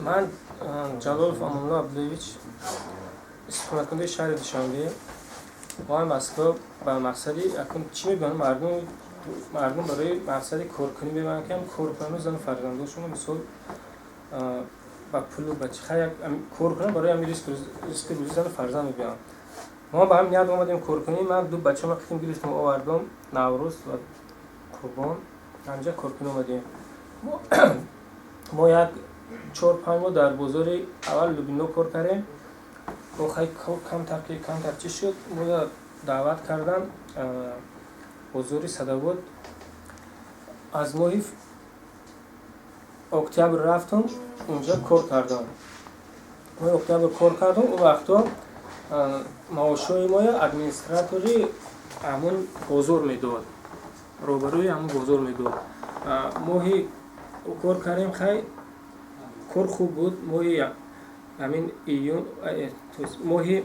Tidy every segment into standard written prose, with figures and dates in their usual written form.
من جلال فامونلا عبدالویچ استفاده شهر دوشنبه ما مسئله با مقصدی اکنون چی میگن مردم برای مقصدی کارکنی ببینن که کارکنی زن فرزندشون مثلا با پول و بچه خیلی کارکنی برای همین ریسک روزی زن فرزند بیان ما با هم نیاد اومدیم کارکنی من دو بچه ما خیلی گرفتم آوردم نوروز و قربان همینجا کارکنی اومدیم ما یک 4-5 ماه در بازار اول لوبینو کار کردیم و خیلی کم ترکی شد ما دعوت کردن بازار صداوت از ماه اکتبر رفتم اونجا کار کردم ما اکتبر کار کردم اون وقتا معاشای ما ادمنستراتوری همون بازار میداد روبروی همون بازار میداد ماهی کار کردیم خیلی کار خوب بود ماهی همین ایون ماهی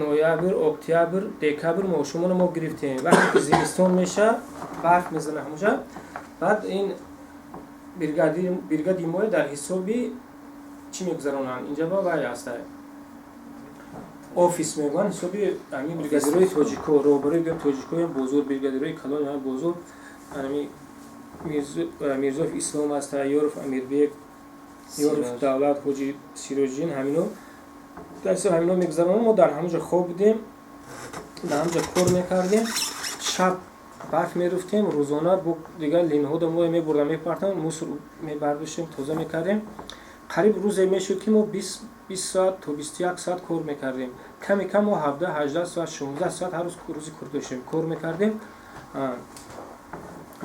نویامبر اکتبر دکبر معاشمون ما گرفتیم وقتی که زمستان میشه برف میزنه همونجا بعد این برگادی ما در حسابی چی میگذرونن اینجا با وای هسته آفیس میگن حسابی همین برگادیروی تاجیکو روبروی بیام تاجیکو هم بزرگ برگادیروی کلان هم بزرگ همین میرزا اسلام است یورف امیربیگ یورف دولت حاجی سیروجین همینو درس همینو میگذرونن ما در همونجا خواب بودیم در همونجا کار میکردیم شب برف میرفتیم روزانه دیگه لینه‌ها دو ما میبردم میپرتم موسر میبرداشتیم تازه میکردیم قریب روزی میشد که ما 20 ساعت تا 21 ساعت کار میکردیم کمی کم ما 17-18 ساعت 16 ساعت هر روز کار داشتیم کار میکردیم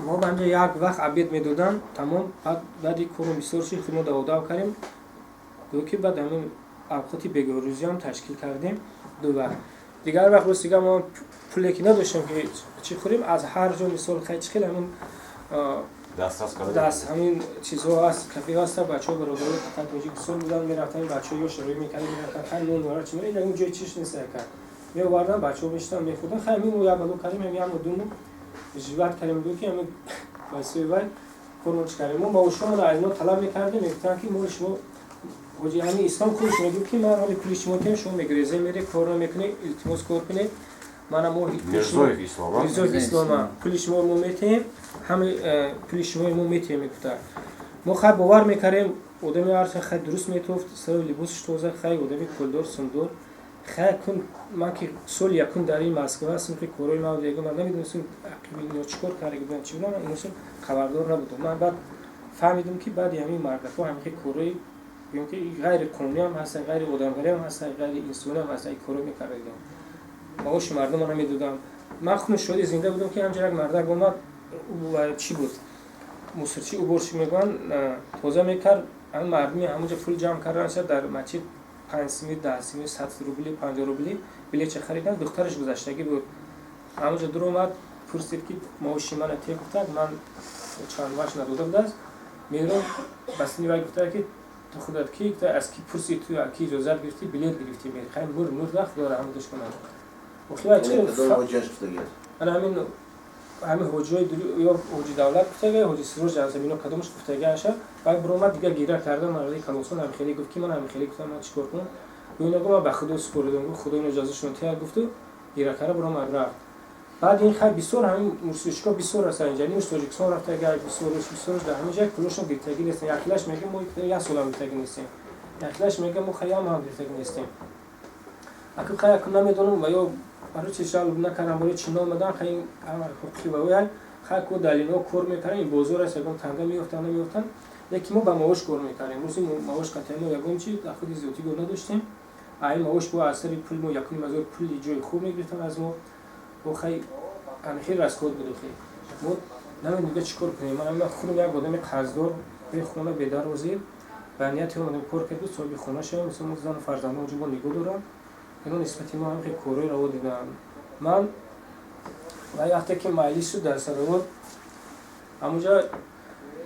ما به همجا یک وقت عبید میدادن تمام بعدی کارو بسیار شد ما داو کردیم دو که بعد همین اوقاتی بگاروزی هم تشکیل کردیم دو وقت دیگر وقت روز دیگه ما پولی که نداشتیم که چی خوریم از هر جا مثال خیلی چخیل همین دست همین چیزها هست کافی هست بچه‌ها برابر تکنولوژی بسیار بودن میرفتن بچه‌ها یا شروع می‌کردن میرفتن خیلی نون وارد چی می‌رید اون جای چیش نیست کرد می‌آوردن بچه‌ها میشتن می‌خوردن خیلی همین یا بالو کردیم همین هم دونو جوات کردیم دو که همین واسه وای کورونچ کردیم ما با شما از اینا طلب می‌کردیم میگفتن که ما شما وجه همین اسلام خودش میگه که من حالی پولیس شما که شما میگریزه میره کار میکنه التماس کار کنه منم میرزای اسلام پولیس ما میتیم همه پولیس ما میتیم میگفت ما خیلی باور میکردیم آدمی هر خیلی درست میتوفت سر لباسش تازه خیلی آدمی کلدار سندور خیلی کن من که سال یکم در این مسکو هستم که کارای ما دیگه من نمیدونستم عقیبی یا چیکار کردم چی بودم من اینوشم خبردار نبودم من بعد فهمیدم که بعد همین مردفا همین کارای بیان که غیر قانونی هم هستن غیر آدمگری هم هستن غیر انسانی هم هستن کارو میکردن باهاش مردم من میدادم من خودم شاید زنده بودم که همچین یک مرد اومد و چی بود موسیقی او برش میگن تازه میکرد همین مردمی همونجا پول جمع کردن شد در مسجد 5 سیمید 10 سیمید 100 روبلی 50 روبلی بلیط خریدن دخترش گذشتگی بود همونجا در اومد پرسید که معاش من اتیک گفتن من چند واش ندادم دست میرم بس نیوای گفت که تو خودت کی تا از کی پرسید تو کی اجازه گرفتی بلیط گرفتی می خیلی نور وقت داره همون دشمن وقتی چه حجاج گفتگی انا همین حجای یا حجی دولت گفتگی حجی سروج از زمینو کدومش گفتگی اشه بعد برام دیگه گیره کردم مرد کلوسون هم خیلی گفت که من هم خیلی گفتم من چیکار کنم اینا گفت به خدا سپردم خدا اون اجازه شون تیار گفت گیره کرده برام رفت بعد این خیلی بسیار همین موسیقا بسیار است اینجا نیست تاجیکستان رفته اگر بسیار در همین جای کلوشون گرفتگی نیست یکلاش میگه ما یک سال هم گرفتگی نیستیم یکلاش میگه ما خیام هم گرفتگی نیستیم اگه خیلی کم نمیدونم و یا برای چه شال نکردم برای چی نمیدونم خیلی عمل حقوقی باید خیلی کو دلیلو کار میکنن این بازار است یکم تنگه میافتن یکی ما با معاش کار میکنیم روزی معاش قطعی ما یکم چی در خودی زیادی گونه داشتیم این معاش با اثر پول ما یکم از پول جای خوب میگرفتن از ما و خیلی خیلی رسکود بود خیلی ما نمیدونم دیگه چیکار کنیم من خودم یک آدم قرضدار به خونه به در وزیر به نیت اومدم کار کردم صاحب خونه شدم مثلا زن فرزندان اونجا با نگاه دارم اینو نسبتی ما هم خیلی کاری رو دیدم من وقتی که مجلس شد در سراوات همونجا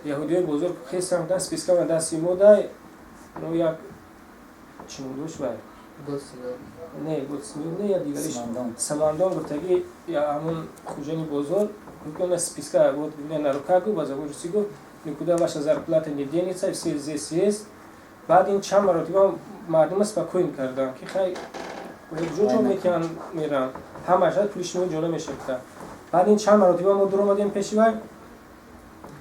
یهودیای بزرگ خیلی سمت دست پیسکا و دستی موده نو یک چندوش بر نه یا دیگریش سماندان گفتگی یا همون خوجانی بزرگ میکنه سپیسکا بود نه نروکاگو باز اون رسیگو никуда ваша зарплата не денется, все здесь есть. بعد این چند مرتبه مردم спокойно کردن که خیلی جو میکنن میرن همش پولش نو جلو میشکتا بعد این چند مرتبه ما دور اومدیم پیش وای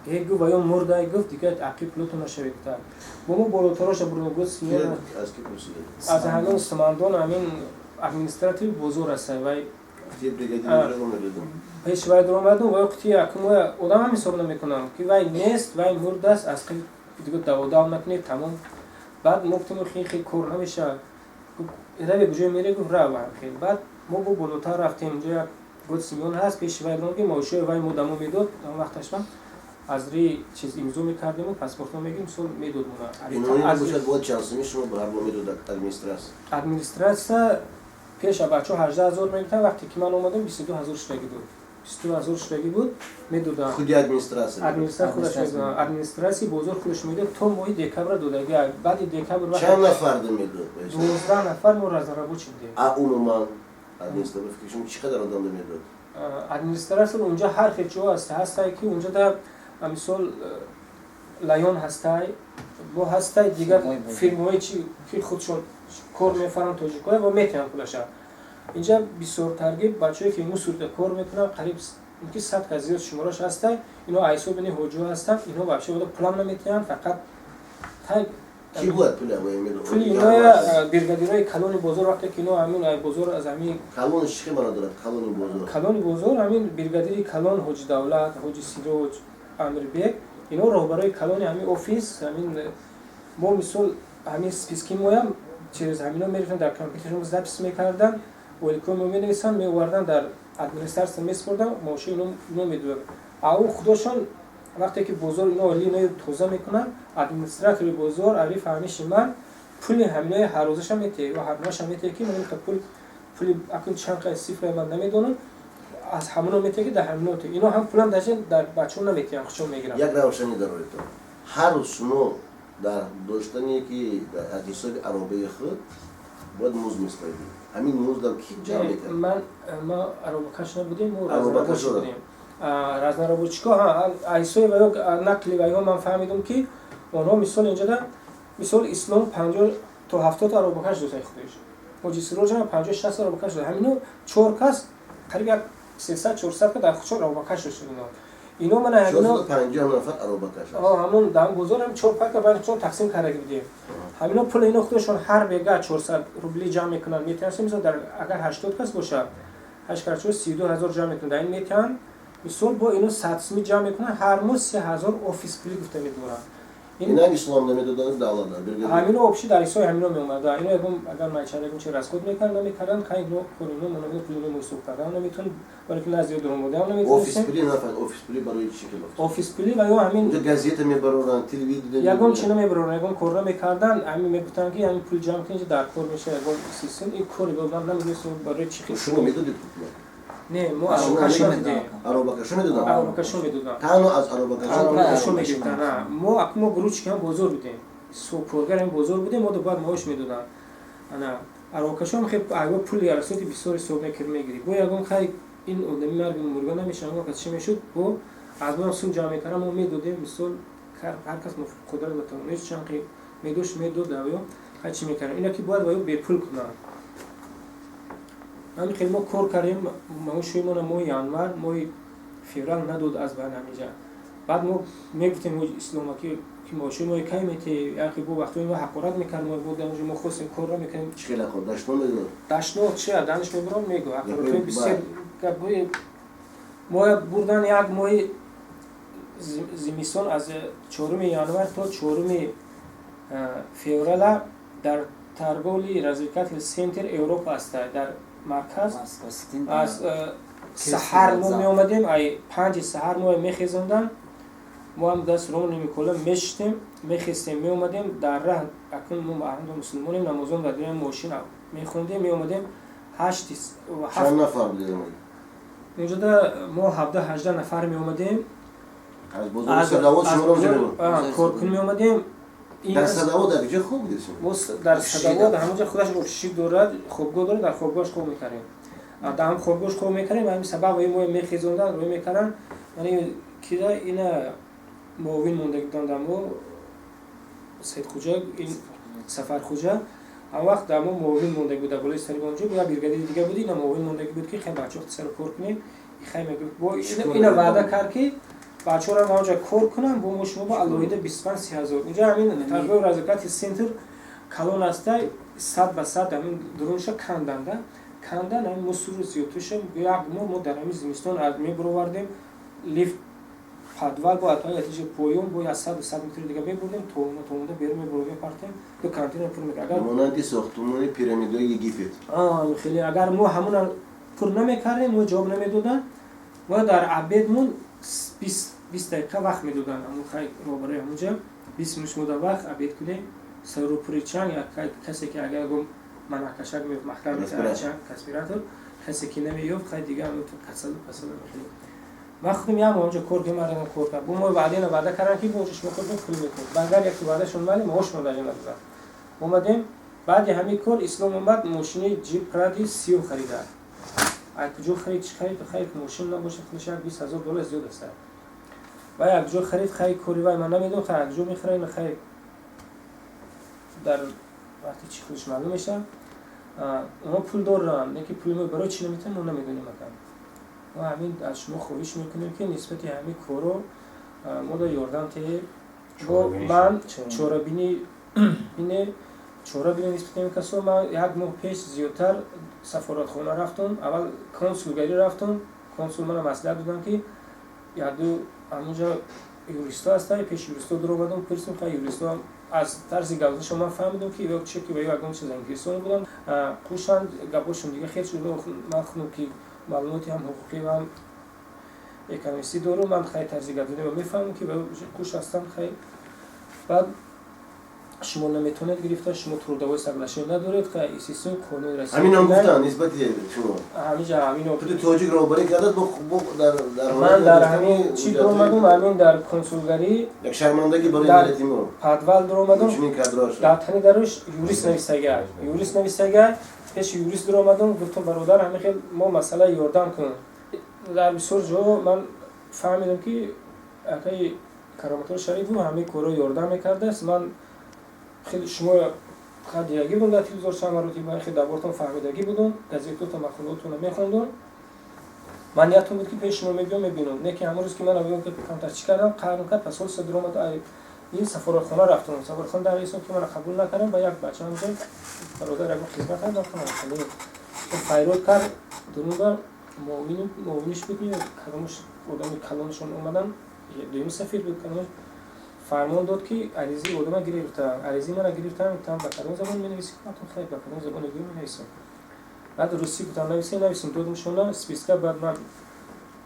یک گفت وای مرده گفت دیگه عقیب پلوتون نشوید تا بومو بالاتراش برو گفت میاد از همون سماندون همین ادمنستراتیو بزرگ است وای پیش وای دور اومدم وای وقتی اکنون آدم هم حساب نمیکنم که وای نیست وای مرده است از دیگه داودام نکنید تمام بعد مفتم خیلی کور نمیشه اینا به جای میره گفت رو خیلی بعد ما با بالاتر رفتیم اونجا گفت سیمون هست پیش وای دارم که ماشوی وای مدامو میداد اون وقتش من از ری چیز امضا میکردیم و پاسپورت میگیم سول میداد اونا از وجود بود چانسی شما به هر میداد ادمنستراسیون پیش بچه 18000 میگفتن وقتی که من اومدم 22000 شتگی بود 22000 شتگی بود میدادن خودی ادمنستراسیون خودش میداد ادمنستراسی بزرگ خودش میداد تو ماه دکبر دادگی بعد دکبر چند نفر میداد 12 نفر ما از رابطه میدیم عموما ادمنستراسیون چقدر آدم میداد ادمنستراسیون اونجا هر خیچو هست که اونجا در مثال لایون هستای با هستای دیگر فیلم‌های چی که خودشون کار می‌فرن توجیه و میتونن پولش اینجا بسیار ترغیب بچه‌ای که اینو صورت کار میکنن قریب اینکه 100 تا زیاد شمارش هستن اینا ایسو بنی حجو هستن اینا بچه‌ها بود پلان نمیتونن فقط تای کی بود پول پول اینا برگادیرای کلون بزرگ وقتی که اینا همین بزرگ از همین کلونش چی معنا داره کلون بزرگ همین برگادیری کلون حج دولت حج سیروج امیر بیگ اینا راهبرای کلون همین office همین ما مثال همین سپیسکی مویم چیز همینا میرفتن در کامپیوترشون ضبط میکردن ویلکام می‌نویسن می‌آوردن در ادمنستراسیون می‌سپردن ماشه اینو می‌دادن او خودشون وقتی که بزرگ اینا ولی اینا توزیع میکنن ادمنستراتور بزرگ عارف همیش من پول همینا هر روزش هم میته و هر ماش هم میته که من پول اکن چند قضیه صفر من نمیدونم از همون میته که در همون تو اینا هم پولم در بچه‌ها نمیتونن خودشون میگیرن یک روشنی داره تو هر شما در داشتنی که از حساب عربی خود باید موز می‌سپارید همین موز در کی جمع می‌کنه ما عربکش نبودیم ما عربکش بودیم رازنارابوچکا ها ایسوی و یک نقلی و من فهمیدم که اونها مثال اینجا در مثال اسلام 50 تا 70 عربکش دوست خودش موجی سروج هم 50 60 عربکش داره همینو 4 کس قریب 300 400 در خودشون عربکش داشتن اینو من همینو 50 نفر عربکش همون دام گذارم 4 پاک بعدشون تقسیم کرده بودیم همینا پول اینو خودشون هر بیگا 400 روبلی جمع میکنن میتونن مثلا در اگر 80 کس باشه 8 کرده 32000 جمع میکنن در این میتونن مثلا با اینو 100 جمع میکنن هر ماه 3000 office پولی گفته میدورن اینا اسلام نمیدادن دولت همینو آبشی در ایسای همینو میومد اینو اگر مایچاره چه رسکود میکردن خیلی نو کلونو منو پولو میسوق کردن نمیتون برای که نزدیک درم بوده هم نمیتون office پولی نه فقط office پولی برای چی که office پولی و یا همین گازیت میبرن تلویزیون یگون چینو میبرن یگون کورا میکردن همین میگفتن که همین پول جمع کنید در کور میشه یگون سیستم این کوری بود من نمیدونم برای چی که شما میدادید نه ما عربکشو میدادیم عربکشو میدادن تنها از عربکشو میگفتن نه ما گروچ که هم بزرگ بودیم سوپرگر هم بزرگ بودیم ما دو بعد ماش میدادن انا عربکشو هم خیلی ایوا پولی ارسوتی بسیار حساب نکرد میگیری بو یگون خیلی این آدمی مرگ مرگا نمیشه اما کسی میشد بو از ما سون جمع کردن ما میدادیم مثلا هر کس قدرت داشت اونش چند کی میدوش میداد اویو هر چی میکردن اینا که باید به پول کنن همین خیلی ما کار کردیم ما شویمون ما یانوار ما فیورال نداد از بر نمیجا بعد ما میگفتیم اسلامی که ما شویم ما کی میتی یا که بو وقتی ما حقارت میکردیم ما بود اونجا ما خواستیم کار را میکنیم چه خیلی خود داشتم میدونم داشتم چه دانش میبرم میگو حقارت بسیار که ما بردن یک ماه زمستان از 4 یانوار تا 4 فوریه در ترگولی رزیکات سنتر اروپا است در مرکز از سحر ما می اومدیم ای 5 سحر ما میخیزوندن ما هم دست رو نمیکولم میشتیم میخیستیم می اومدیم در راه اکن ما اهل مسلمانیم نمازون و دریم ماشین میخوندیم می اومدیم 8 چند نفر بودیم اونجا ما 17 18 نفر می اومدیم از صداوات شما رو می‌بینیم کارکن می اومدیم در صداوات در جای خوب بودیم در صداوات همونجا خودش رو شی دورد خوابگاه داره در خوابگاهش خواب می‌کردیم در هم خوابگاهش خواب می‌کردیم همین سبب ما میخیزوندن روی می‌کردن یعنی کیدا اینا معاون مونده بودن دمو سید خوجا این سفر خوجا اون وقت دمو معاون مونده بود بالای سری اونجا یا برگادیر دیگه بود اینا معاون مونده بود که خیلی بچه‌ها سر کار کنیم خیلی میگفت با اینا وعده کرد که بچه‌ها رو اونجا کار کنم با مشما با علایده 25000 اونجا همین تقریبا رزقات سنتر کالون است 100 به 100 همین درونش کندن همین مسئول زیادش یک ما در همین زمستان از میبروردیم لیفت پادوال با اتای اتیش پویون با 100 متر دیگه میبردیم تو بریم میبرویم پارتیم دو کانتین پر میکردیم مانند ساختمان پیرامیدای یگیفت خیلی اگر ما همون پر نمیکردیم ما جواب نمیدادن و در عبیدمون 20 دقیقه وقت میدادن همون خیلی روبروی همونجا 20 مشموده وقت عبید کنیم سرو پریچان یا کسی که اگر گم مناقشه می محکم می‌کنه کسبیراتور کسی که نمی‌یافت خیلی دیگه هم تو کسل می‌خواد وقتی میام اونجا کار که مردم کار کرد بو ما بعدین وعده کردن که بوشش می‌خوردیم پول می‌کنیم بعد یک وعدهشون ولی ماهوش مداجن ندادن اومدیم بعد همین کار اسلام اومد ماشین جیپ پرادی 30 خریده از کجا خرید خرید ماشین نباشه خودش $20000 زیاد است و یک جو خرید خیلی کوری و من نمیدونم خیلی جو می‌خریم خیلی در وقتی چی خودش معلوم میشه اما پول دارم نه که پول ما برای چی نمیتونم ما نمیدونیم ما همین از شما خواهش میکنیم که نسبت همین کارو ما دا یاردم ته با من چورابینی اینه چورابینی نسبت همین کسو من یک ماه پیش زیادتر سفارت خونه رفتم اول کنسولگری رفتم کنسول من مسئله دادم که یادو همونجا یوریستا هستن پیش یوریستا درو اومدم پرسیدم که یوریستا از طرز گفتن شما فهمیدم که یک چه که به یکم چیز انگلیسی بودن قوشان گپاشون دیگه خیلی شده من خودم که معلوماتی هم حقوقی و هم اکونومیستی دارم من خیلی طرز گفتن و میفهمم که به قوش هستم خیلی بعد شما نمیتونید گرفته شما تردوای سرلشی ندارید که این سیستم قانونی رسمی همین هم گفتن نسبت شما همینجا همینو تو تاجیک رو برای کردت در من در همین چی در اومدم همین در کنسولگری یک شرمندگی برای ملت ما پادوال در اومدم چنین کادراش در تنی درش یوریست نویسگر پیش یوریست در اومدم گفتم برادر همین خیلی ما مسئله یاردم کنم در بسیار جا من فهمیدم که اگه کرامتور شریف و همین کارو یاردم میکرده است من خیلی شما خدیگی بودم در تلویزیون شماراتی من خیلی دبارتون فهمیدگی بودم گزیتو مخلوطون میخوندم من نیتون بود که پیش شما میبینم نه که همون روز که من آویدم که کانتر چی کردم قرار کرد پس صدر اومد این سفارت خونه رفتم سفارت خونه در رئیسم که من قبول نکردم با یک بچه هم جای برادر اگه خدمت کردم خیلی فایرود کرد دونو معاونش بود کلامش آدم کلامشون اومدن دویم سفیر بود کلامش فرمان داد که عریضی آدم گرفتم عریضی من گرفتم تا با کدوم زبان می‌نویسی من تو خیلی با کدوم زبان می‌نویسم بعد روسی گفتم نویسیم دادم شما اسپیسکا بعد من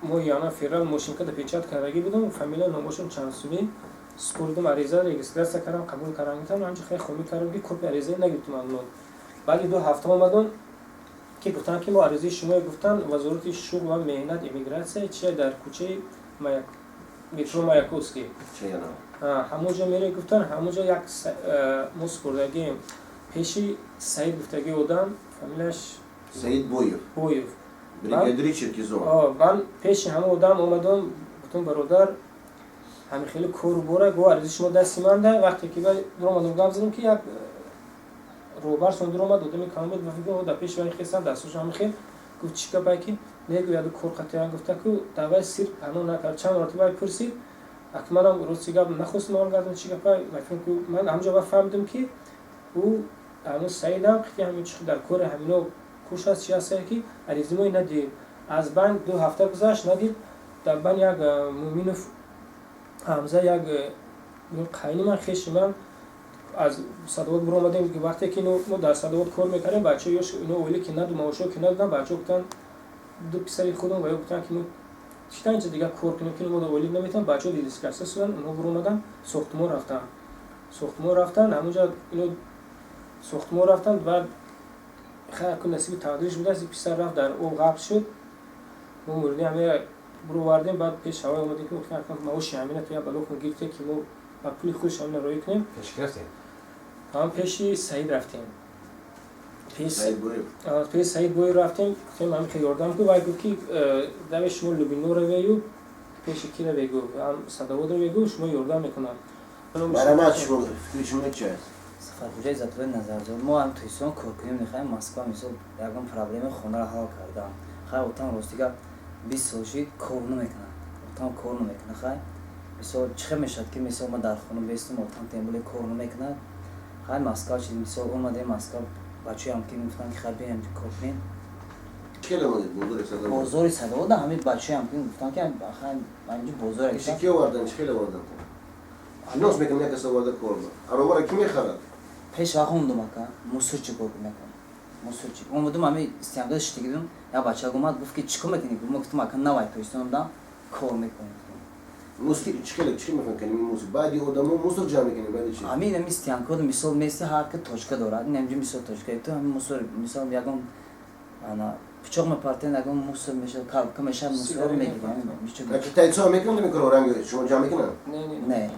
ما یانا فیرال ماشین که پیچات کردگی بودم فامیلا نامشون چند سومی سپردم عریضه رجیستر کردم قبول کردم گفتم انجا خیلی خوبی کردم که کپی عریضه نگرفتم من بعد 2 هفته اومدن که گفتن که ما عریضه شما گفتن وزارت شغل و مهنت ایمیگراسیون چه در کوچه مترو مایاکوسکی چه نه همونجا میره گفتن همونجا یک مسپردگی پیشی سعید گفتگی آدم فامیلش سعید بویوف بریگادری چرکیزو من پیش همون آدم اومدم گفتم برادر همین خیلی کور بوره گو عریضه شما دستی من ده وقتی که در اومدم گفت زدم که یک روبر سندر اومد آدمی کامل و در پیش ولی خیستم دستش هم خیلی گفت چیکار باکی نگو یادو کور خاطر گفت که دعوای سیر قانون نکرد چند مرتبه پرسید اکمالم روزی گفت نخواست نور گردم چیکار پای من همونجا فهمیدم که او همون سعیدم که همین چی در کور همینو کوش است سیاسی که عریضه ما ندید از بان 2 هفته گذشت ندید در بان یک مومینوف حمزه یک قاینی من خیش من از صدوات برام اومدیم که وقتی که ما در صدوات کار میکردیم بچه‌هاش اینو اولی که ندو ماشو که ندادن بچه‌ها گفتن دو پسری خودم و گفتن که ما چطور اینجا دیگه کار کنیم که ما اولی نمیتونم بچه‌ها دیسکاس شدن اونها برام اومدن ساختمان رفتن همونجا اینو ساختمان رفتن بعد خیلی نصیب تقدیرش بود از پسر رفت در او قبض شد ما موردی همه برو وردیم بعد پیش هوای اومدیم که گفتن ما و شامینه تو یا بلوخ گرفته که ما با پول خوش همون روی کنیم پیش گرفتیم هم پیشی سعید رفتیم سعید بوی رفتیم که من خیلی یاردم که وای گفت که دوش شما لوبینو رو ویو پیش کی رو بگو هم صدوات رو بگو شما یردم میکنن برای ما شما فکر شما چی است؟ سفر کجای زاتوی نظر زد ما هم توی سون کار کنیم میخوایم مسکو مثلا یکم پرابلم خونه را حل کردم خیلی اوتان راستیگه 20 سال شد کار نمیکنه اوتان کار نمیکنه خیلی مثلا چه میشد که مثلا ما در خونه بیستم اوتان تیمبل کار نمیکنه خیلی مسکو چیزی مثلا اومده مسکو بچه هم که میگفتن که خیلی بیایم کار کنیم چه لمده بزرگ صدا ده همین بچه هم که میگفتن که خیلی اینجا بزرگ چه کی آوردن چه آوردن نوش میکنه که سواد کار آروبا کی میخرد پیش وقت اومدم که موسیقی کار میکنم موسیقی اومدم همین استعداد شتیگیدم یا بچه اومد گفت که چیکار میکنی گفتم که نوای تو استونم کار میکنم موسیقی چی میکنی موسیقی بعدی آدمو موسیقی جمع میکنی بعد چی همین استعداد مثال مثل هر که توشکا دارد نمیدونم مثال توشکا تو همین مثال یکم انا پیچوق میپرتن اگه موسیقی میشه کار میشه موسیقی میگیرم کی تایسا میکنه میکنه رنگ شما جمع میکنن نه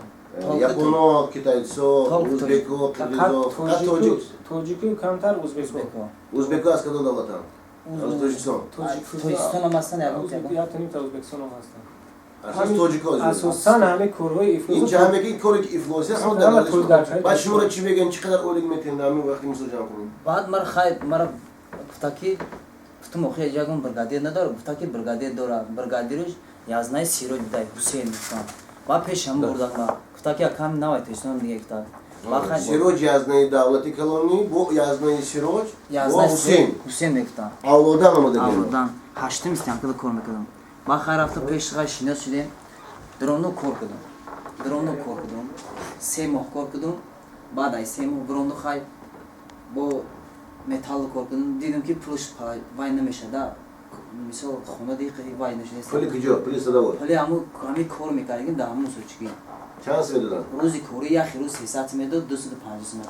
یاپونو کیتایسو ازبکو کیرگیزو فقط توجیکی کمتر ازبکو از کدوم دولت از توجیکستان توجیکستان هم هستن یا تنیم تا ازبکستان هم هستن اساس توجیکو اساساً همه کورهای این جمعه که کاری که افلوسی هست هم در بعد شما رو چی بگن چقدر اولین میتین همین وقتی مثلا جمع کنیم بعد مرا گفتا که گفتم آخه جاگم برگادیر نداره گفتا که برگادیر داره برگادیرش یازنای سیروج بوده حسین گفتم با پیش هم بردم گفتا که کم نوای تشنم دیگه گفتا سیروج یازنای دولتی کلونی بو یازنای سیروج بو حسین میگفتم اولادان اومده اولادان هشتم استانکل کار میکردم با خیر رفت پیش شیناس شدیم درونو کار کردم 3 ماه کار کردم بعد از 3 ماه درونو خای با متال کار کردم دیدم که پولش وای نمیشه دا مثلا خونه دیگه وای نمیشه پولی کجا پولی صدا ولی همون کار میکردیم در همون سوچکی چند میدادن روزی کوری یا روز 300 میداد 250 میداد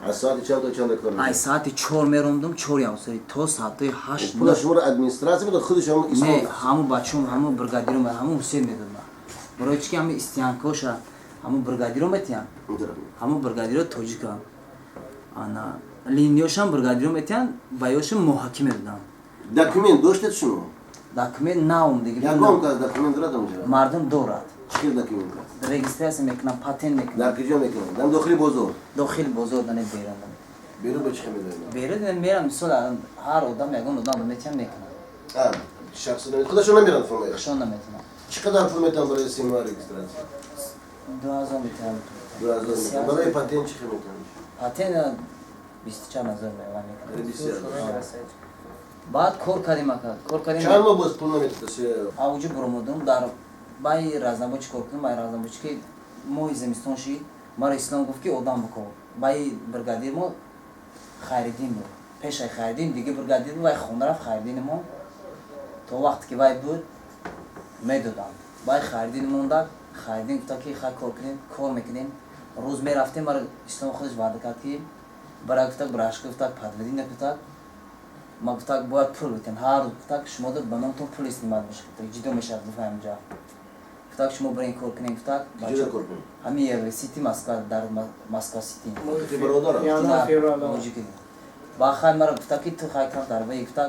از ساعت چند تا چند کار از ساعت 4 میروندم 4 یا سری تا ساعت 8 پول شما رو ادمنستراسیون میداد خودش هم نه همون بچه‌م همون برگادیرم همون حسین میداد برای چی همین استیانکوش همون برگادیرم میتیان همون برگادیر توجیکا انا لینیوش هم برگادیرم میتیان بایوش محاکمه دادم داکیومنت داشتید شما داکیومنت ناوم دیگه یکم کاز داکیومنت دارم مردم دورات چی داکیومنت رجیستراسیون میکنم پاتنت میکنم در کجا میکنم دم داخلی بازار داخل بازار دانه بیرون بیرون به چه میدونم بیرون میرم مثلا هر آدم یگان میتونم میکنم شخصی نمیتونه خودشون نمیرن فرمایش خشون نمیتونم چقدر پول میتونن برای سینما رجیستراسیون 2000 میتونم 2000 برای پاتنت چی میتونن پاتنت 24000 میکنم بسیار بعد کار کردیم چند ماه باز پول نمیتونه اوجی برمودم در بای رازنامه کار کردم بای رازنامه که ماه زمستون شد مرا اسلام گفت که آدم بکن بای برگادیر ما خریدیم پیش خریدیم دیگه برگادیر بای خونه رفت خریدیم ما تا وقت که بای بود میدادم بای خریدیم موندن خریدیم تا که خرید کار میکنیم روز میرفتیم مرا اسلام خودش وعده کرد که برای گفت براش گفت پادوی نکرد ما گفت باید پول بدین هر گفت شما داد بنام تو پول استعمال میشه جدی میشه بفهم جا گفت شما برین کار کنین گفت چه کار کنین همین سیتی مسکو در مسکو سیتی که برادر یانا فیورال موجودی با خیر مرا گفت که تو خواهی کار در وی گفت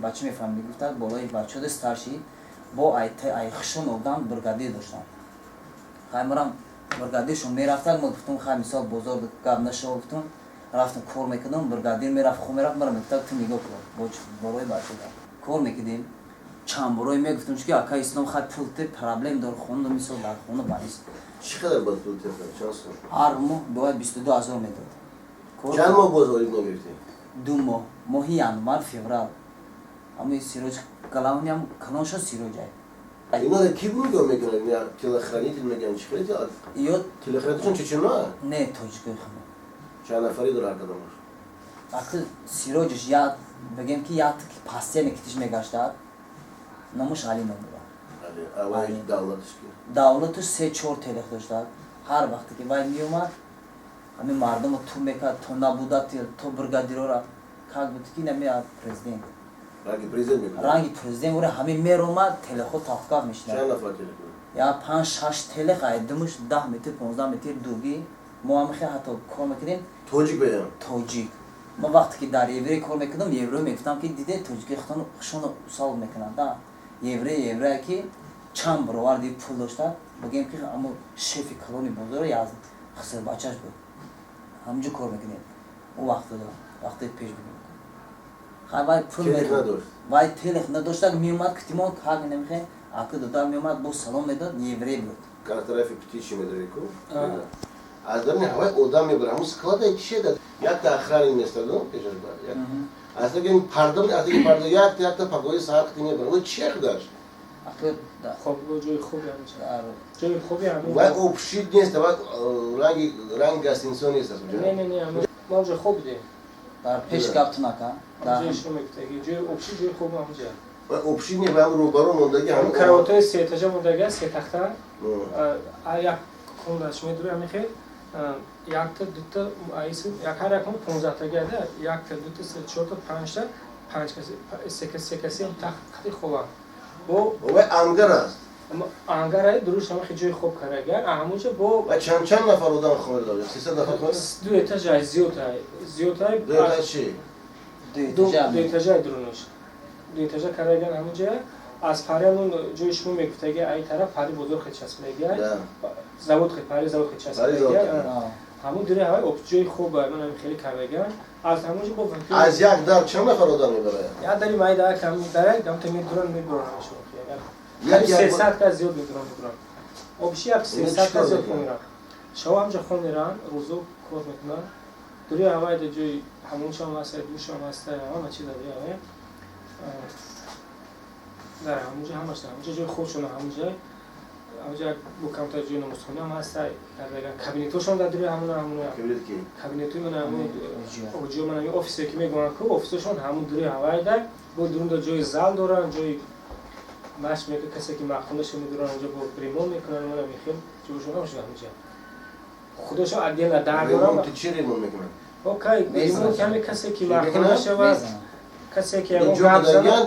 بچه میفهمی گفت بالای بچه دستارشی با ای خشون آدم برگادی داشتن خیر مرا برگادیشون میرفتن ما گفتم خیر مثال بازار گاب نشه گفتم رفتم کار میکردم برگادیر میرفت خو میرفت مرا میگفت تو نگاه کن بالای بچه کار میکردیم چند برای میگفتم که آقا اسلام خط پول ته پرابلم داره خونه مثال در خونه باعث چقدر باید پول ته چند سال هر ماه باید 22000 میداد چند ماه باز وارد نگرفتی 2 ماه ماهی январ فеврал اما سیروج کلامی هم کلانشو سیروج اینا کی بود میکنن یا تلخرانی میگن چی خیلی یا تلخرانیشون چه نه نه توجیک خونه چند نفری داره arkadaşlar وقتی سیروجش یاد بگیم که یاد پاسیا نکتیش میگاشتاد نموش علی نمورا اول دولتش کی دولتش 3-4 تلخ داشتاد هر وقتی که وای میومد همین مردم تو میکرد تو نبودت تو برگادیرورا как بود که نمیاد پرزیدنت رنگی پرزیدنت وره همین میرومد تلخو تافکاف میشنه چند نفر تلخ یا 5-6 تلخ ایدمش 10 متر 15 متر دوگی ما هم خیلی حتی کار میکردیم توجیک بیان توجیک ما وقتی که در یوری کار میکردم یوری میگفتم که دیده توجیک خشون سال میکنن دا یوری که چند برابر دی پول داشته بگیم که اما شف کلونی بزرگ از خسر بچه‌ش بود همونجا کار میکنیم اون وقتی پیش بگیم خیلی وای پول نداشت وای تلخ نداشته میومد که تیمان کار نمیخه اگه دادار میومد با سلام میداد نیوری بود کار طرف پیچی میداری کو از دم هوای آدم میبره همون سکلات چیه داد یک تاخیر میستادم پیش از بعد از دیگه پرده از دیگه پرده یک تا پگوی ساخت میبره اون چیه داشت خب جای خوبی هم جای خوبی هم وای اوبشید نیست وای رنگ است انسانی است نه ما جای خوب دی در پیش کاپتنا کا جای شما میگه جای اوبشید جای خوب هم جا وای اوبشید نه وای روبرو موندگی هم هم کراوتای سه اتاج موندگی سه تخته یک کونداش میدوره میخه یک تا دو تا ایسه یک هر رقم 15 تا گرده یک تا دو تا سه چهار تا پنج تا پنج کسی سه کسی هم تختی خوبه با انگر است انگر دروش هم خیلی جای خوب کرده همونجا با چند نفر آدم خورد داره 300 نفر خورد دو اتاج زیوتای دو اتاج چی دو اتاج درونش دو اتاج کرده همونجا از پریمون جویش مون میگفته که ای طرف پری بزرگ خیلی چسبیده زود خیلی پری زود خیلی چسبیده همون دوره های اوبجای خوب من خیلی کرده از همونجا با از یک در چند نفر آدم میبره یا داری مای داره کم داره دم تا میدورن یک 300 تا زیاد میدورن اوبشی یک 300 تا زیاد میدورن شو همجا خون میرن روزو کار میکنن دوری هوای جوی همون شام واسه دوش هم واسه همه چی داره در همونجا همش داره همونجا جای خوبشونه همونجا با کمتر جای نمازخونه هم هست کابینتوشون در دوری همون کابینتوی من همون اوجیو من همون اوفیسی که میگوان که اوفیسشون همون دوری هوای در با درون در جای زال دارن جای ماش میگه کسی که مخونش میدورن اونجا با پریمون میکنن من میخوام جوشون همش همونجا خودشون عدیل در دارن تو چی ریمون میکنن اوکی پریمون کمی کسی که مخونش و کسی که همون گاب زدن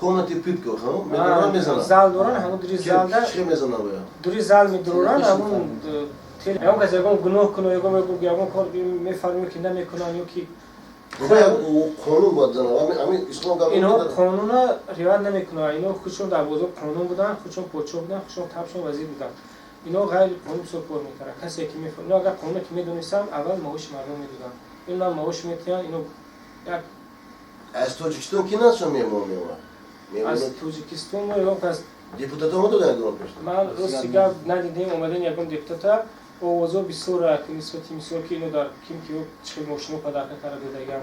комнате питка ха медоран мезана зал доран ҳамун дури залда чӣ мезана боя дури зал медоран ҳамун тел ягон кас ягон гуноҳ куно ягон мегӯ ягон кор мефармо ки намекунан ё ки қонун бод зана ами ислом гап ино қонуна риоят намекунан ино худшон дар бозор қонун будан худшон подшоҳ будан худшон табшон вазир будан ино ғайри қонун сопор мекардан касе ки мефаҳм ино агар қонуне ки медонистам аввал маоши мардум медодам ин ман маош метиҳам ино як аз тоҷикистон ки насо меҳмон меомад аз тоҷикистон мо ягон кас депутата омадода ягон пешта ман рости гап надидем омадан ягон депутата овозо бисёра ки нисбати мисол ки ино дар ким ки чӣ мошино падарка кара додаган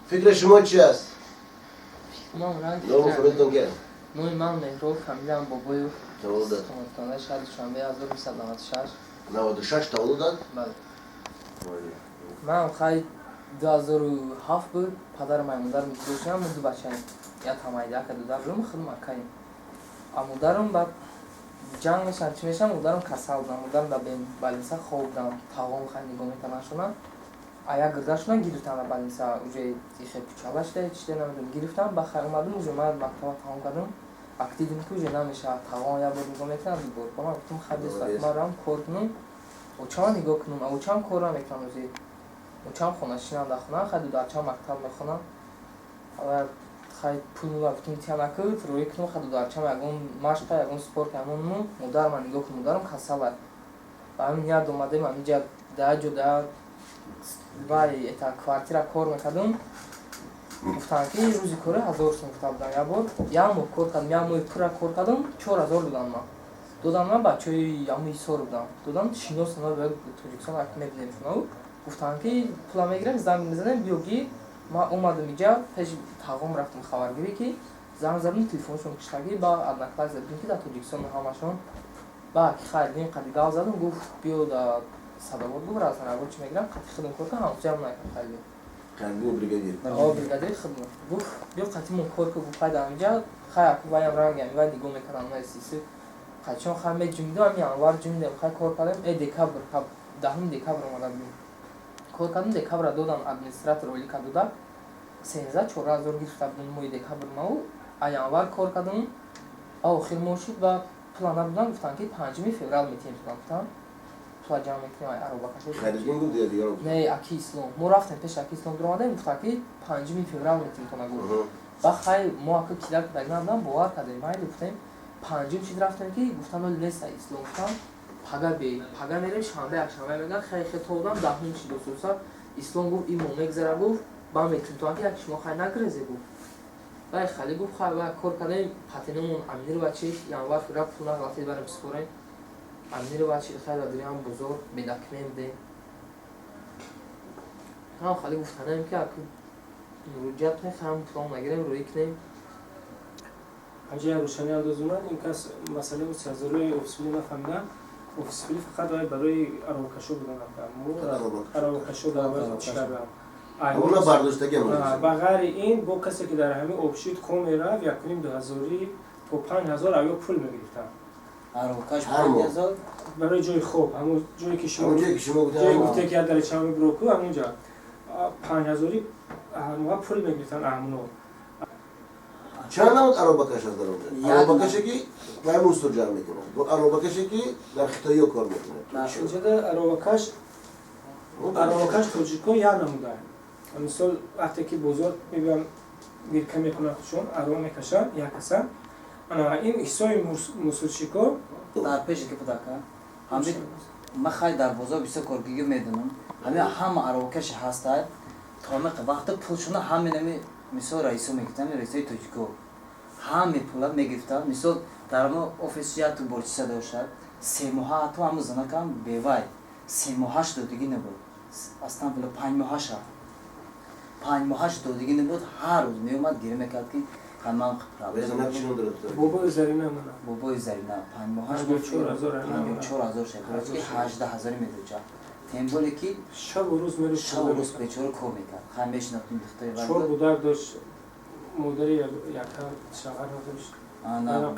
фикри шумо чи аст Мам ранг. номи худатон ки Номи ман Меҳроб, фамилиям Бобоев. таваллуд Тамоми шаҳри Душанбе 1996. 96 таваллуд Бале. Ман хай 2007 буд, падарам мамударам дошам, ду бачаем. Я тамайда ка дудар рум хидмат кардем. Амударам ба ҷанг мешам, чӣ мешам, мударам касал будам, мударам да балинса хоб будам, тавон хай нигоҳ метавонам шунам. Ая гирдашунам гирифтам ба балинса, уже ихе пучалашда, чиште намедонам, гирифтам, ба хай омадам, уже ман мактаба тамом кардам. Активим ки уже намеша, тавон я бор нигоҳ метавонам, бор конам, гуфтам хай бисват марам кор кунам, очам нигоҳ кунам, очам корам метавонам уже. Очам хона шинам да хона, хай дударчам мактаб мехонам. Ава хай пулула имтиҳон накард, рӯи кунам, хай дударчам ягон машқа, ягон спорт, ягон ну, мударам нигоҳ кунам, мударам касала. Ба ҳамин ният омадем, ҳаминҷа да ҷода вай эта квартира кор мекардам. Гуфтам ки рӯзи кори 1000 сом гуфта будам як бор. Як моҳ кор кардам, як моҳи пурра кор кардам, 4000 додам ман. Додам ман бачаҳои ҳамаи ҳисор будам. Додам шинос на Тоҷикистон ак мебинем шумо. Гуфтам ки пула мегирам, занг мезанем, биё ки ман омадам инҷа, пеш тағом рафтам хабаргирӣ ки занг задам, телефоншон киштагӣ ба однокласс задем ки дар Тоҷикистон ҳамашон ба ки хайрдин қади гал задам, гуфт биё да садовод бубар аз равод чӣ мегирам, қати хидм кор кам, ҷам накам хайли. кардин бригадир бригадир хидмат. Гуфт биё қати мон кор ку гуфт пайда инҷа, хай аку ваям рангам, вай нигоҳ мекардам на сиси. Қачон хай меҷумидам, январ ҷумидам, хай кор кардам, декабр, 10 декабр омадам. Кор кардам, декабр додам администратор оли кадода 13-14 гирифта будам моҳи декабр мау, а январ кор кардам, охир моҳ шуд ва плана будам, гуфтам ки 5 феврал метиҳем гуфтам. Пула ҷамъ мекунем ай аробакашо. харидин гуфт я дигар Не, аки ислом. Мо рафтем пеш аки ислом дуромадем, гуфтам ки 5 феврал метиҳем тона гуфт. Ба хай мо аку кидак дагнам бовар кардем, майли гуфтем پنجم چیز رفتن که گفتن ولی نیست اسلام گفتم پگا میریم شنبه یکشنبه میگن خیلی تا بودم دهم چی دوستا اسلام گفت این مومک زرا گفت با میتون تو که یک شما خیلی نگرزه گفت ولی خیلی گفت خیلی کار کردیم پاتینمون امیر بچه یعنی وقت رفت پولا رفت برام سپریم امیر بچه خیلی داریم بزرگ میدکمیم ده هم خیلی گفتنم که روجت هم پلان نگیریم روی کنیم اگه روشنی انداز اومد این کس مسئله بود سازروی افسفیلی نفهمیدم افسفیلی فقط برای اروکشو بودن اروکشو در کردم اونا برداشتگی بغیر این با کسی که در همین آبشید کومی رفت یک کنیم 2000 تا 5000 آیا پول میگرفتن اروکش 5000 برای جای خوب همون جایی که شما بودن جایی گفته که در چمن بروکو همونجا 5000 ما پول میگرفتن همونو چند نمود اروبکش هست در اونجا اروبکشی که باید موستر جمع میکنه و اروبکشی که در خطایی کار میکنه اینجا در اروبکش توجیکو یا نموده مثال وقتی که بزرگ میبیم بیرکه میکنه چون ارو میکشن یا کسن این حسای موسوچیکو در پیش که پدا کن همین ما خیلی در بازار بیشتر کارگیری میدونم همه اروکش هستند تا وقتی پولشون همین مثال رئیسو میگفتن رئیسای توجیکو همه پولا میگفتن مثال در ما اوفیسیا تو برچه داشت 3 ماه تو هم زنکم بیوای 3 ماهش دادگی نبود اصلا بلا 5 ماهش 5 ماهش دادگی نبود هر روز میومد گیره میکرد که همه زنک چی نداره بابای زرینه منه بابای زرینه 5 ماهش 4000 شکل که 18000 میده جا تمبولی که شب و روز میره شب و روز بیچاره کار میکرد خمیش نکنیم دختری چهار بودک داشت مدری یک شغل نداشت آنها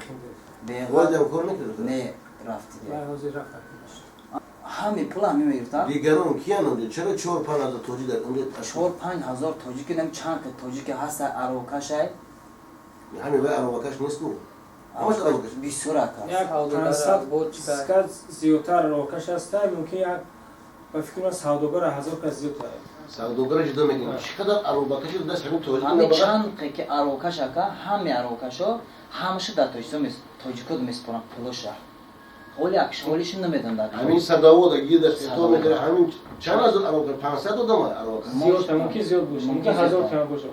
وادی هم کار نکرد نه رفتی حاضر رفت همین پول هم میگرفتن دیگران کیان اونجا چرا 4-5 هزار توجی در اونجا 4-5 هزار توجی که نمی چند که توجی که هست اروکش های همین وای اروکش نیست نو همش اروکش بیسورا یک 500 زیادتر اروکش هست ممکن یک با فکر کنم سوداگر 1000 کس زیادتر سوداگر جدا میکنه چقدر اروکش دست همین توجی همین چند که اروکش ها همین اروکشو همشه در توجی کد میسپرن پولش ولی اکشوالیش نمیدن در همین صداو دا گیر دست تو میگیره همین چند هزار اروکش 500 دادم اروکش زیاد ممکن زیاد باشه ممکن 1000 تومان باشه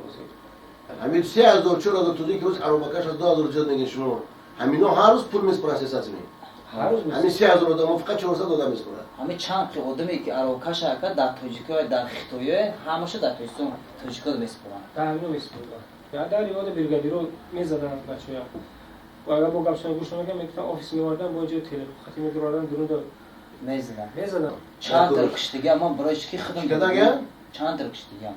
همین 3000 4000 توجی که روز اروکش 2000 جد میگن شما همینا هر روز پول میسپرن اساس می هر روز همین 3000 دادم فقط 400 دادم میسپرن همین چند که آدمی که اروکش ها در توجیکای در خطوی همشه در توجی کد میسپرن در همین میسپرن یا در یاد بریگادیرو میزدن بچه‌ها و اگر با گپشن گوش نمیگم میگفتن آفیس میوردن با جای تلفن خطی میگردن درون داد میزدن چند درکش دیگه اما برایش کی خدمت کداگه چند درکش دیگه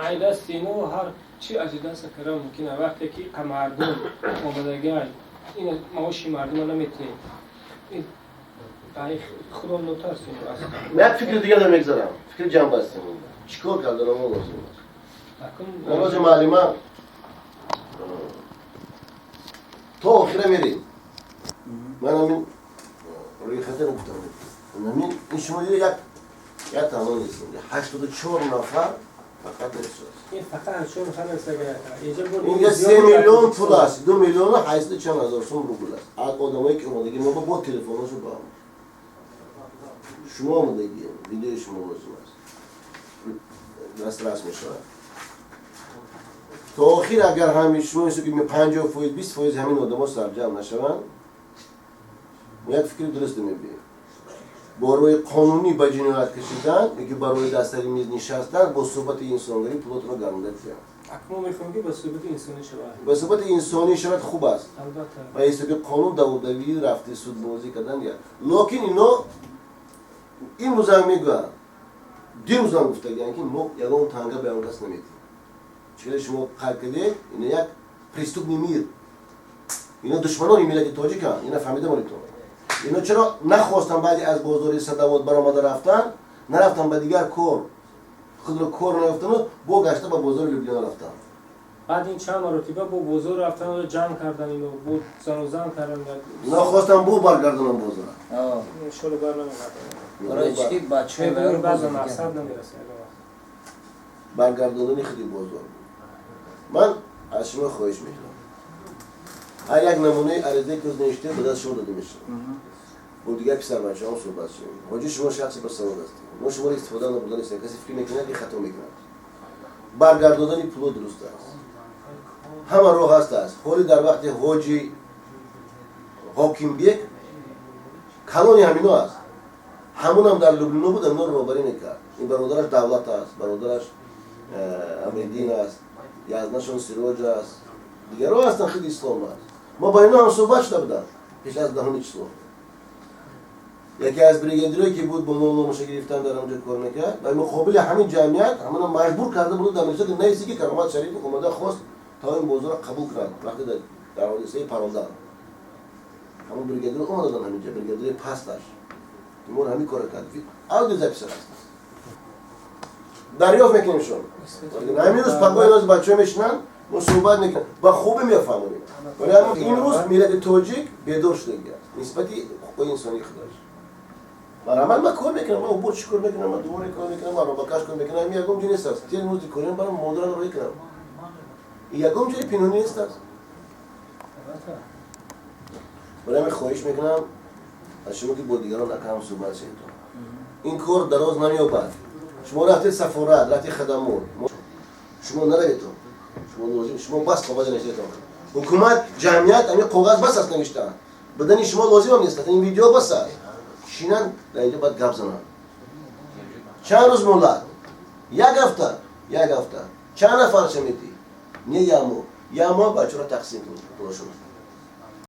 ایدا سینو هر چی از دست کردن ممکنه وقتی که مردم اومدگان این ماشی مردم نمیتونه این تاریخ خودم نوتر سینو است من فکر دیگه نمیگذارم فکر جنب هستم چیکار کردن ما گفتم نماز معلمه تا آخره میریم من همین روی خطر گفتم همین این شما دیگه یک تمام نیست 84 نفر فقط درست این فقط چون نفر است این یه 3 میلیون پول است 2 میلیون و 800 چند هزار سوم روبل است از آدمایی که اومدگی ما با تلفنشو با هم شما اومدگی ویدیو شما لازم است دست رسم شده تا آخر اگر همین شما ایسو که 50% 20% همین آدم ها سرجم نشوند یک فکر درست نمیبینیم باروی قانونی به جنایت کشیدن یکی باروی دستری میز نشستن با صحبت انسانگری پولاتون رو گرمونده کردن اکنون میفهمم که با صحبت انسانی شود با صحبت انسانی شود خوب است البته و ایسو که قانون داودوی رفته سود بازی کردن یا لکن اینا این روز هم میگوین دیروز هم گفته گیرن که ما یکان تنگه به اون کس نمیدیم چرا شما قلب کده اینا یک پریستوب نمیر اینا دشمنان ملت تاجیک هستند اینا فهمیده مالیتون اینا چرا نخواستن بعدی از بازاری صدوات برآمده رفتن نرفتن به دیگر کار خود رو کار نرفتن با گشته به بازار لوبیان رفتن بعد این چند مرتبه با بازار رفتن و جمع کردن اینو بود زن کردن نخواستن بو برگردونن بازار این شلو بر نمیگردن برای چی بچه برای بعض مقصد نمیرسه برگردوندن خیلی بازار بود من از شما خواهش میکنم یک نمونه عریضه که از نوشته به دست شما داده میشه. با دیگر پسر بچه هم صحبت شدیم. حاجی شما شخصی باسواد هستید. ما شما استفاده نبردن نیست. کسی فکر میکنه که خطا میکنه. برگرداندن پول درست است. همه راه است. حالی در وقت حاجی حاکم بیک کلونی همینا است. همون هم در لبنان بود امنا روبری میکرد. این برادرش دولت است. برادرش امریدین است. یازداشون سیروج است. دیگر راه هستن خیلی اسلام است. ما با اینا هم صحبت شده بودم. پیش از دهمی چیزو. یکی از بریگادیرایی که بود با نامش گرفتن در اونجا کار میکرد و مقابل همین جمعیت همون مجبور کرده بود در مجلس که نیستی که کرامت شریف اومده خواست تا این موضوع را قبول کرد وقتی در حادثه پروندن همون بریگادیر اومدن همینجا بریگادیر پستش تیمور همین کار کرد اول زپس است دریافت میکنیم شما همین روز پاگوی از بچه میشنن ما صحبت میکنن با خوبی میفهمونیم ولی این روز ملت تاجیک بیدار شده نسبتی حقوق انسانی خودش من ما کار میکنم من بود کار میکنم من دوباره کار میکنم من بکاش کار میکنم این یکم جنس است تیر موز کنیم برام مدرن رو میکنم این یکم چه پینونی است برای من خواهش میکنم از شما که با دیگران اکرام صحبت شید این کار دراز نمیابد شما رفتید سفارت رفتید خدمات شما نروید شما بس کاغذ نوشته حکومت جمعیت همین کاغذ بس است نوشتن بدن شما لازم هم نیست این ویدیو بس است شینن در اینجا باید گپ زنن چند روز مولد یک هفته چند نفر شمیدی نه یه ماه بچه را تقسیم کنید